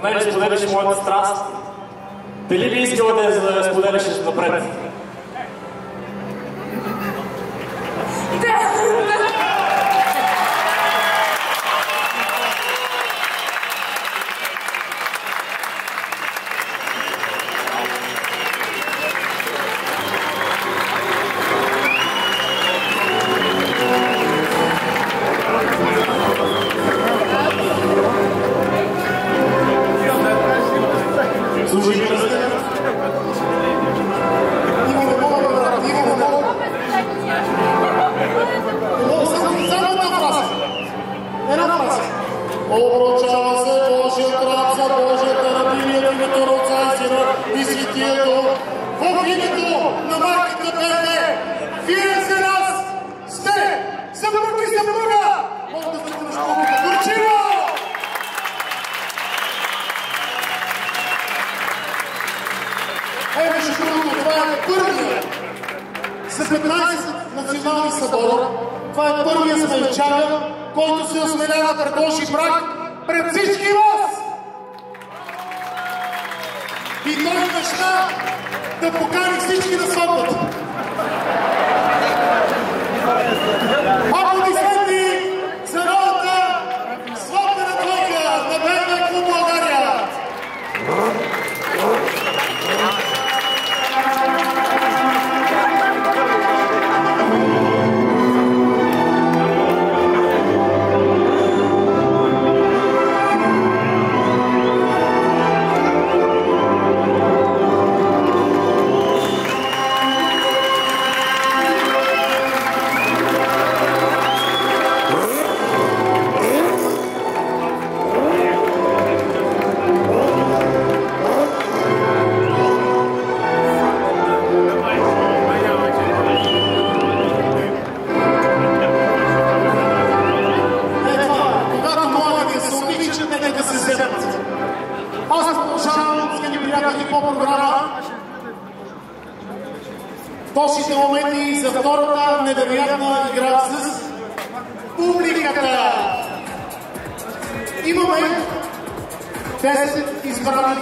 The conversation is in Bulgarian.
понеже споделяш моята страст, дали би искала да я споделяш напред? Обручава се Божия крат за Божията рабиния, името на Отца и Сина и Светието, в името на майката БНТ. Вие за нас сте съпруг и съпруга! Може да сте на школата Турчина! Между другото, това е първия за 15 национални събора. Това е първия смельчага, който се осмелява да предложи брак пред всички вас. И той мечта да покани всички на сватбата. Аплодисменти за новата сватбена двойка на БНТ Клуб България. Аз продължавам, скъпи приятели, по програма. Точните моменти за втората невероятна игра с публиката. Имаме 10 избрани